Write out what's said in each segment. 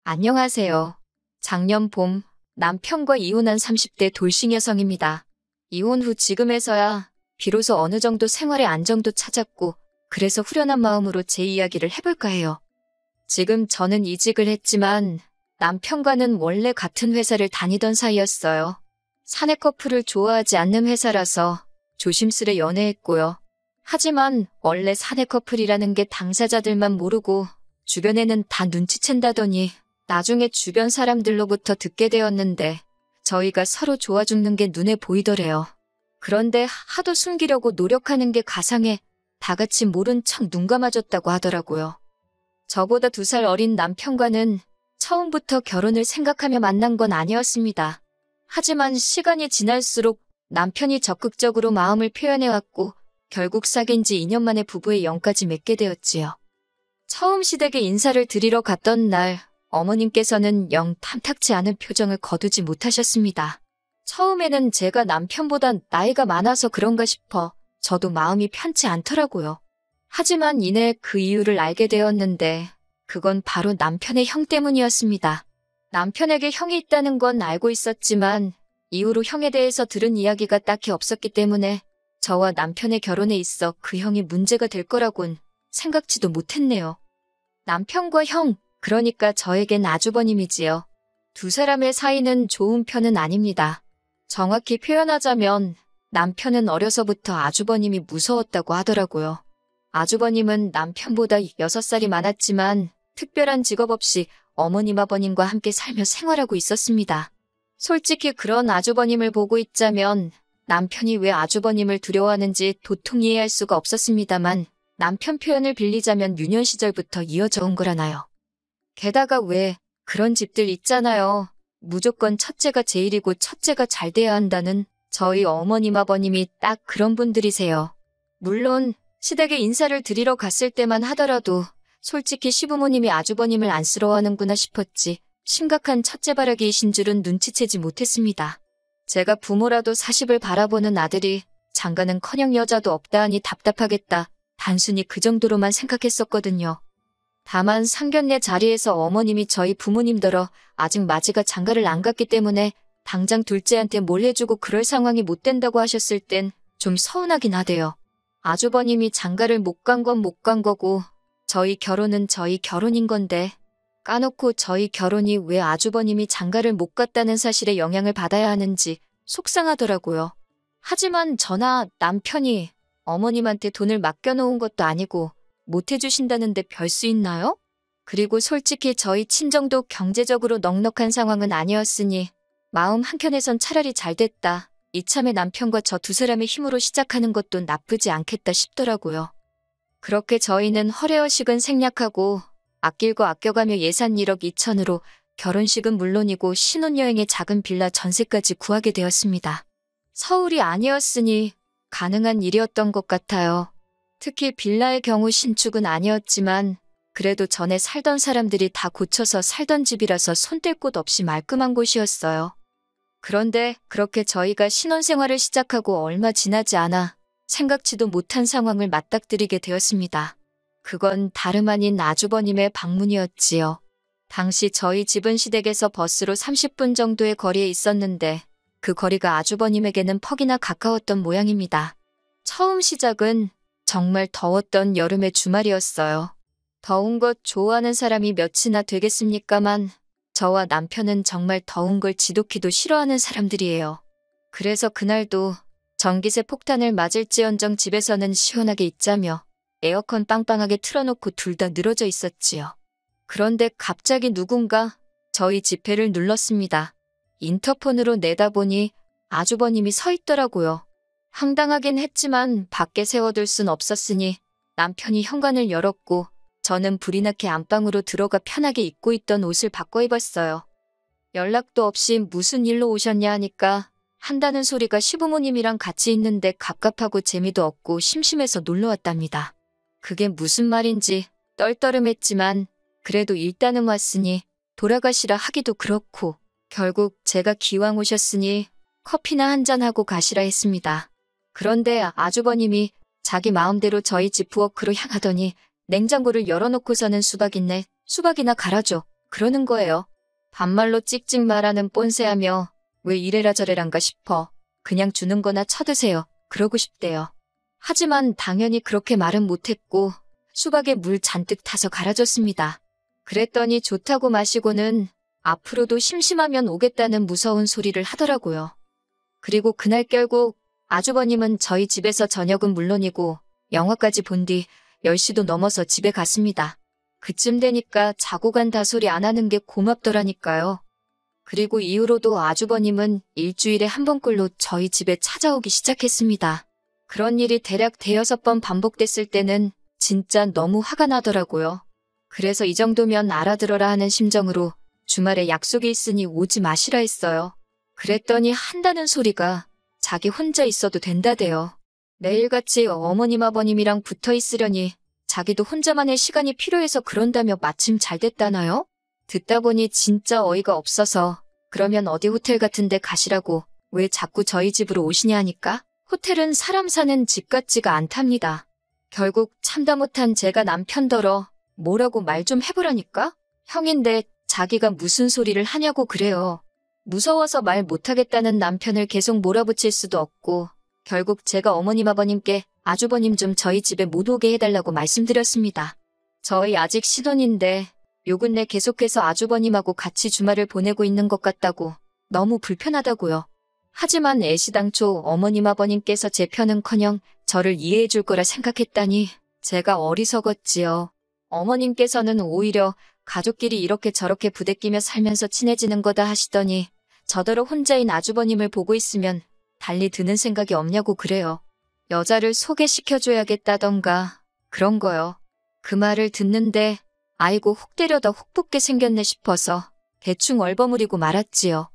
안녕하세요. 작년 봄 남편과 이혼한 30대 돌싱 여성입니다. 이혼 후 지금에서야 비로소 어느 정도 생활의 안정도 찾았고 그래서 후련한 마음으로 제 이야기를 해볼까 해요. 지금 저는 이직을 했지만 남편과는 원래 같은 회사를 다니던 사이였어요. 사내 커플을 좋아하지 않는 회사라서 조심스레 연애했고요. 하지만 원래 사내 커플이라는 게 당사자들만 모르고 주변에는 다 눈치챈다더니 나중에 주변 사람들로부터 듣게 되었는데 저희가 서로 좋아 죽는 게 눈에 보이더래요. 그런데 하도 숨기려고 노력하는 게 가상해 다 같이 모른 척 눈 감아줬다고 하더라고요. 저보다 2살 어린 남편과는 처음부터 결혼을 생각하며 만난 건 아니었습니다. 하지만 시간이 지날수록 남편이 적극적으로 마음을 표현해왔고 결국 사귄 지 2년 만에 부부의 영까지 맺게 되었지요. 처음 시댁에 인사를 드리러 갔던 날 어머님께서는 영 탐탁치 않은 표정을 거두지 못하셨습니다. 처음에는 제가 남편보다 나이가 많아서 그런가 싶어 저도 마음이 편치 않더라고요. 하지만 이내 그 이유를 알게 되었는데 그건 바로 남편의 형 때문이었습니다. 남편에게 형이 있다는 건 알고 있었지만 이후로 형에 대해서 들은 이야기가 딱히 없었기 때문에 저와 남편의 결혼에 있어 그 형이 문제가 될 거라곤 생각지도 못했네요. 남편과 형, 그러니까 저에겐 아주버님이지요. 2사람의 사이는 좋은 편은 아닙니다. 정확히 표현하자면 남편은 어려서부터 아주버님이 무서웠다고 하더라고요. 아주버님은 남편보다 6살이 많았지만 특별한 직업 없이 어머님 아버님과 함께 살며 생활하고 있었습니다. 솔직히 그런 아주버님을 보고 있자면 남편이 왜 아주버님을 두려워하는지 도통 이해할 수가 없었습니다만 남편 표현을 빌리자면 유년 시절부터 이어져 온 거라나요. 게다가 왜 그런 집들 있잖아요. 무조건 첫째가 제일이고 첫째가 잘 돼야 한다는 저희 어머님 아버님이 딱 그런 분들이세요. 물론 시댁에 인사를 드리러 갔을 때만 하더라도 솔직히 시부모님이 아주버님을 안쓰러워하는구나 싶었지 심각한 첫째바라기이신 줄은 눈치채지 못했습니다. 제가 부모라도 40을 바라보는 아들이 장가는커녕 여자도 없다 하니 답답하겠다. 단순히 그 정도로만 생각했었거든요. 다만 상견례 자리에서 어머님이 저희 부모님더러 아직 맞이가 장가를 안 갔기 때문에 당장 둘째한테 뭘 해주고 그럴 상황이 못 된다고 하셨을 땐 좀 서운하긴 하대요. 아주버님이 장가를 못 간 건 못 간 거고 저희 결혼은 저희 결혼인 건데 까놓고 저희 결혼이 왜 아주버님이 장가를 못 갔다는 사실에 영향을 받아야 하는지 속상하더라고요. 하지만 저나 남편이 어머님한테 돈을 맡겨놓은 것도 아니고 못 해주신다는데 별 수 있나요? 그리고 솔직히 저희 친정도 경제적으로 넉넉한 상황은 아니었으니 마음 한켠에선 차라리 잘 됐다. 이참에 남편과 저 2사람의 힘으로 시작하는 것도 나쁘지 않겠다 싶더라고요. 그렇게 저희는 허례허식은 생략하고 아낄고 아껴가며 예산 1억 2천으로 결혼식은 물론이고 신혼여행의 작은 빌라 전세까지 구하게 되었습니다. 서울이 아니었으니 가능한 일이었던 것 같아요. 특히 빌라의 경우 신축은 아니었지만 그래도 전에 살던 사람들이 다 고쳐서 살던 집이라서 손 뗄 곳 없이 말끔한 곳이었어요. 그런데 그렇게 저희가 신혼생활을 시작하고 얼마 지나지 않아 생각지도 못한 상황을 맞닥뜨리게 되었습니다. 그건 다름 아닌 아주버님의 방문이었지요. 당시 저희 집은 시댁에서 버스로 30분 정도의 거리에 있었는데 그 거리가 아주버님에게는 퍽이나 가까웠던 모양입니다. 처음 시작은 정말 더웠던 여름의 주말이었어요. 더운 것 좋아하는 사람이 몇이나 되겠습니까만 저와 남편은 정말 더운 걸 지독히도 싫어하는 사람들이에요. 그래서 그날도 전기세 폭탄을 맞을지언정 집에서는 시원하게 있자며 에어컨 빵빵하게 틀어놓고 둘 다 늘어져 있었지요. 그런데 갑자기 누군가 저희 지폐를 눌렀습니다. 인터폰으로 내다보니 아주버님이 서 있더라고요. 황당하긴 했지만 밖에 세워둘 순 없었으니 남편이 현관을 열었고 저는 불이 나게 안방으로 들어가 편하게 입고 있던 옷을 바꿔 입었어요. 연락도 없이 무슨 일로 오셨냐 하니까 한다는 소리가 시부모님이랑 같이 있는데 갑갑하고 재미도 없고 심심해서 놀러 왔답니다. 그게 무슨 말인지 떨떠름했지만 그래도 일단은 왔으니 돌아가시라 하기도 그렇고 결국 제가 기왕 오셨으니 커피나 한잔하고 가시라 했습니다. 그런데 아주버님이 자기 마음대로 저희 집 부엌으로 향하더니 냉장고를 열어놓고서는 수박 있네, 수박이나 갈아줘. 그러는 거예요. 반말로 찍찍 말하는 뻔세하며 왜 이래라 저래란가 싶어 그냥 주는 거나 쳐드세요. 그러고 싶대요. 하지만 당연히 그렇게 말은 못했고 수박에 물 잔뜩 타서 갈아줬습니다. 그랬더니 좋다고 마시고는 앞으로도 심심하면 오겠다는 무서운 소리를 하더라고요. 그리고 그날 결국 아주버님은 저희 집에서 저녁은 물론이고 영화까지 본 뒤 10시도 넘어서 집에 갔습니다. 그쯤 되니까 자고 간다 소리 안 하는 게 고맙더라니까요. 그리고 이후로도 아주버님은 일주일에 한 번꼴로 저희 집에 찾아오기 시작했습니다. 그런 일이 대략 대여섯 번 반복됐을 때는 진짜 너무 화가 나더라고요. 그래서 이 정도면 알아들어라 하는 심정으로 주말에 약속이 있으니 오지 마시라 했어요. 그랬더니 한다는 소리가 자기 혼자 있어도 된다대요. 매일같이 어머님 아버님이랑 붙어 있으려니 자기도 혼자만의 시간이 필요해서 그런다며 마침 잘 됐다나요? 듣다 보니 진짜 어이가 없어서 그러면 어디 호텔 같은 데 가시라고 왜 자꾸 저희 집으로 오시냐 하니까 호텔은 사람 사는 집 같지가 않답니다. 결국 참다 못한 제가 남편더러 뭐라고 말 좀 해보라니까? 형인데 자기가 무슨 소리를 하냐고 그래요. 무서워서 말 못하겠다는 남편을 계속 몰아붙일 수도 없고 결국 제가 어머님 아버님께 아주버님 좀 저희 집에 못 오게 해달라고 말씀드렸습니다. 저희 아직 신혼인데 요 근래 계속해서 아주버님하고 같이 주말을 보내고 있는 것 같다고 너무 불편하다고요. 하지만 애시당초 어머님 아버님께서 제 편은커녕 저를 이해해 줄 거라 생각했다니 제가 어리석었지요. 어머님께서는 오히려 가족끼리 이렇게 저렇게 부대끼며 살면서 친해지는 거다 하시더니 저더러 혼자인 아주버님을 보고 있으면 달리 드는 생각이 없냐고 그래요. 여자를 소개시켜줘야겠다던가 그런 거요. 그 말을 듣는데 아이고 혹 때려다 혹 붙게 생겼네 싶어서 대충 얼버무리고 말았지요.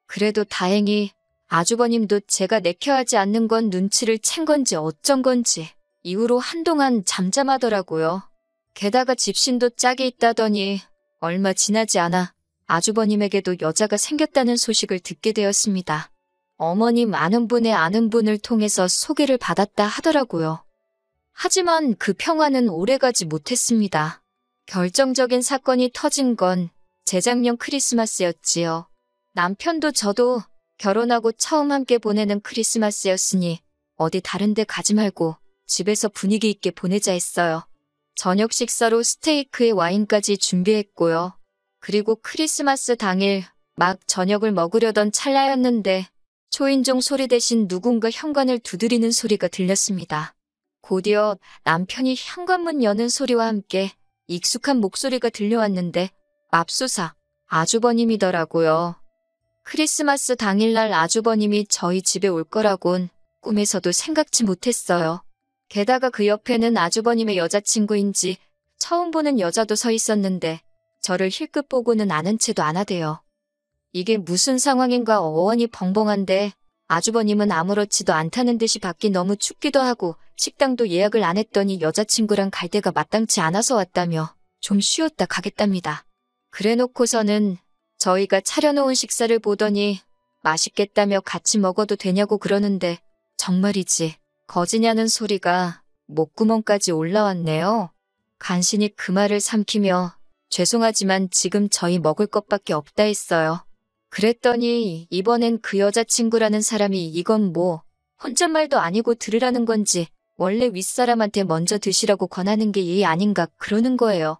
그래도 다행히 아주버님도 제가 내켜하지 않는 건 눈치를 챈 건지 어쩐 건지 이후로 한동안 잠잠하더라고요. 게다가 집신도 짝이 있다더니 얼마 지나지 않아 아주버님에게도 여자가 생겼다는 소식을 듣게 되었습니다. 어머님 아는 분의 아는 분을 통해서 소개를 받았다 하더라고요. 하지만 그 평화는 오래가지 못했습니다. 결정적인 사건이 터진 건 재작년 크리스마스였지요. 남편도 저도 결혼하고 처음 함께 보내는 크리스마스였으니 어디 다른 데 가지 말고 집에서 분위기 있게 보내자 했어요. 저녁 식사로 스테이크에 와인까지 준비했고요. 그리고 크리스마스 당일 막 저녁을 먹으려던 찰나였는데 초인종 소리 대신 누군가 현관을 두드리는 소리가 들렸습니다. 곧이어 남편이 현관문 여는 소리와 함께 익숙한 목소리가 들려왔는데 맙소사 아주버님이더라고요. 크리스마스 당일날 아주버님이 저희 집에 올 거라곤 꿈에서도 생각지 못했어요. 게다가 그 옆에는 아주버님의 여자친구인지 처음 보는 여자도 서 있었는데 저를 힐끗 보고는 아는 체도 안 하대요. 이게 무슨 상황인가 어원이 벙벙한데 아주버님은 아무렇지도 않다는 듯이 밖이 너무 춥기도 하고 식당도 예약을 안 했더니 여자친구랑 갈 데가 마땅치 않아서 왔다며 좀 쉬었다 가겠답니다. 그래놓고서는 저희가 차려놓은 식사를 보더니 맛있겠다며 같이 먹어도 되냐고 그러는데 정말이지 거지냐는 소리가 목구멍까지 올라왔네요. 간신히 그 말을 삼키며 죄송하지만 지금 저희 먹을 것밖에 없다 했어요. 그랬더니 이번엔 그 여자친구라는 사람이 이건 뭐 혼잣말도 아니고 들으라는 건지 원래 윗사람한테 먼저 드시라고 권하는 게 예의 아닌가 그러는 거예요.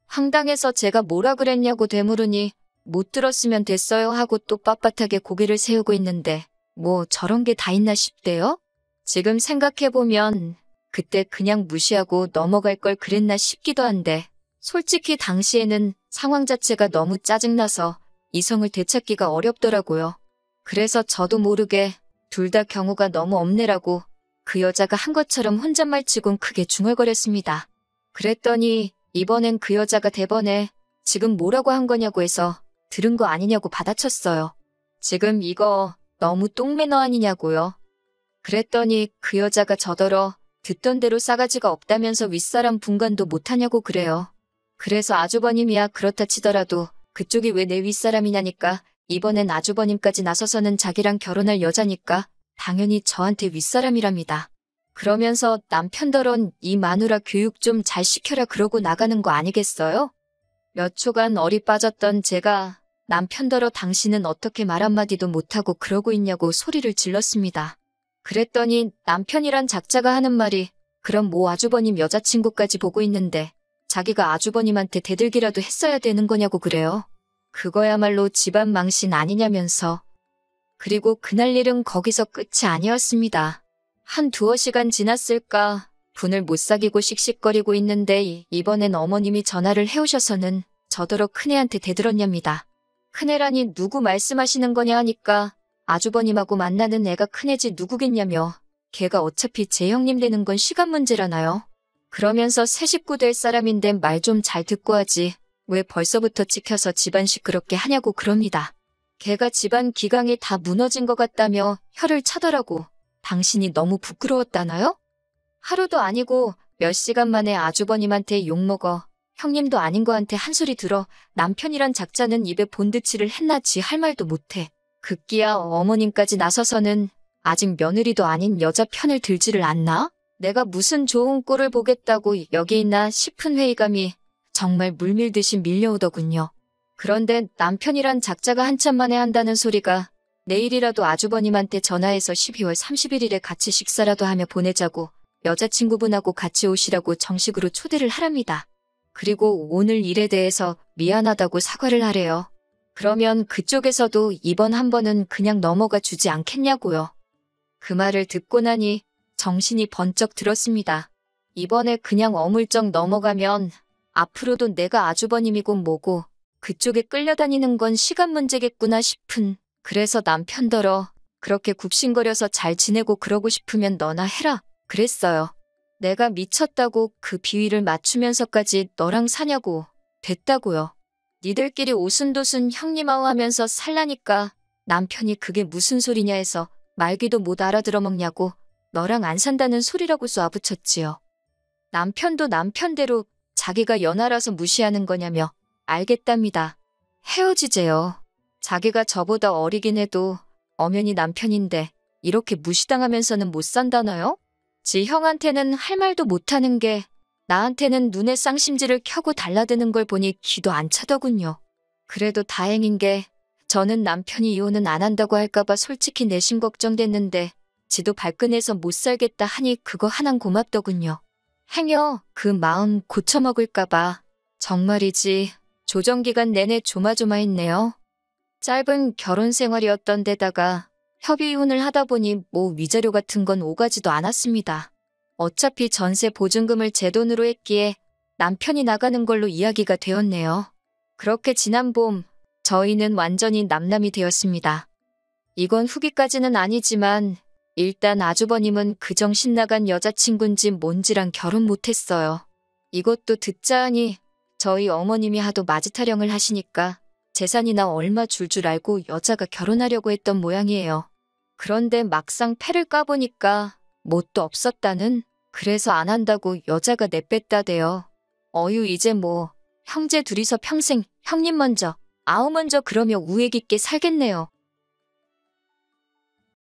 황당해서 제가 뭐라 그랬냐고 되물으니 못 들었으면 됐어요 하고 또 빳빳하게 고개를 세우고 있는데 뭐 저런 게 다 있나 싶대요? 지금 생각해보면 그때 그냥 무시하고 넘어갈 걸 그랬나 싶기도 한데 솔직히 당시에는 상황 자체가 너무 짜증나서 이성을 되찾기가 어렵더라고요. 그래서 저도 모르게 둘 다 경우가 너무 없네라고 그 여자가 한 것처럼 혼잣말 치곤 크게 중얼거렸습니다. 그랬더니 이번엔 그 여자가 대번에 지금 뭐라고 한 거냐고 해서 들은 거 아니냐고 받아쳤어요. 지금 이거 너무 똥매너 아니냐고요. 그랬더니 그 여자가 저더러 듣던 대로 싸가지가 없다면서 윗사람 분간도 못하냐고 그래요. 그래서 아주버님이야 그렇다 치더라도 그쪽이 왜 내 윗사람이냐니까 이번엔 아주버님까지 나서서는 자기랑 결혼할 여자니까 당연히 저한테 윗사람이랍니다. 그러면서 남편더런 이 마누라 교육 좀 잘 시켜라 그러고 나가는 거 아니겠어요? 몇 초간 얼이 빠졌던 제가 남편더러 당신은 어떻게 말 한마디도 못하고 그러고 있냐고 소리를 질렀습니다. 그랬더니 남편이란 작자가 하는 말이 그럼 뭐 아주버님 여자친구까지 보고 있는데 자기가 아주버님한테 대들기라도 했어야 되는 거냐고 그래요. 그거야말로 집안 망신 아니냐면서. 그리고 그날 일은 거기서 끝이 아니었습니다. 한 두어 시간 지났을까 분을 못 사귀고 씩씩거리고 있는데 이번엔 어머님이 전화를 해오셔서는 저더러 큰애한테 대들었냐입니다. 큰애라니 누구 말씀하시는 거냐 하니까 아주버님하고 만나는 애가 큰애지 누구겠냐며 걔가 어차피 제 형님 되는 건 시간 문제라나요. 그러면서 새 식구 될 사람인데 말 좀 잘 듣고 하지 왜 벌써부터 찍혀서 집안 시끄럽게 하냐고 그럽니다. 걔가 집안 기강이 다 무너진 것 같다며 혀를 차더라고. 당신이 너무 부끄러웠다나요? 하루도 아니고 몇 시간 만에 아주버님한테 욕먹어. 형님도 아닌 거한테 한 소리 들어. 남편이란 작자는 입에 본드칠을 했나 지 할 말도 못해. 급기야 어머님까지 나서서는 아직 며느리도 아닌 여자 편을 들지를 않나? 내가 무슨 좋은 꼴을 보겠다고 여기 있나 싶은 회의감이 정말 물밀듯이 밀려오더군요. 그런데 남편이란 작자가 한참 만에 한다는 소리가 내일이라도 아주버님한테 전화해서 12월 31일에 같이 식사라도 하며 보내자고 여자친구분하고 같이 오시라고 정식으로 초대를 하랍니다. 그리고 오늘 일에 대해서 미안하다고 사과를 하래요. 그러면 그쪽에서도 이번 한 번은 그냥 넘어가 주지 않겠냐고요. 그 말을 듣고 나니 정신이 번쩍 들었습니다. 이번에 그냥 어물쩍 넘어가면 앞으로도 내가 아주버님이고 뭐고 그쪽에 끌려다니는 건 시간 문제겠구나 싶은. 그래서 남편더러 그렇게 굽신거려서 잘 지내고 그러고 싶으면 너나 해라 그랬어요. 내가 미쳤다고 그 비위를 맞추면서까지 너랑 사냐고. 됐다고요. 니들끼리 오순도순 형님아우 하면서 살라니까 남편이 그게 무슨 소리냐 해서 말귀도 못 알아들어 먹냐고 너랑 안 산다는 소리라고 쏘아붙였지요. 남편도 남편대로 자기가 연하라서 무시하는 거냐며 알겠답니다. 헤어지재요. 자기가 저보다 어리긴 해도 엄연히 남편인데 이렇게 무시당하면서는 못 산다나요? 지 형한테는 할 말도 못하는 게 나한테는 눈에 쌍심지를 켜고 달라드는 걸 보니 기도 안 차더군요. 그래도 다행인 게 저는 남편이 이혼은 안 한다고 할까봐 솔직히 내심 걱정됐는데 지도 발끈해서 못 살겠다 하니 그거 하나는 고맙더군요. 행여 그 마음 고쳐먹을까봐. 정말이지 조정기간 내내 조마조마했네요. 짧은 결혼 생활이었던 데다가 협의 이혼을 하다 보니 뭐 위자료 같은 건 오가지도 않았습니다. 어차피 전세 보증금을 제 돈으로 했기에 남편이 나가는 걸로 이야기가 되었네요. 그렇게 지난 봄 저희는 완전히 남남이 되었습니다. 이건 후기까지는 아니지만 일단 아주버님은 그 정신 나간 여자친구인지 뭔지랑 결혼 못했어요. 이것도 듣자 하니 저희 어머님이 하도 마지타령을 하시니까 재산이나 얼마 줄 줄 알고 여자가 결혼하려고 했던 모양이에요. 그런데 막상 패를 까보니까 뭣도 없었다는. 그래서 안 한다고 여자가 내뺐다대요. 어휴 이제 뭐 형제 둘이서 평생 형님 먼저 아우 먼저 그러며 우애 깊게 살겠네요.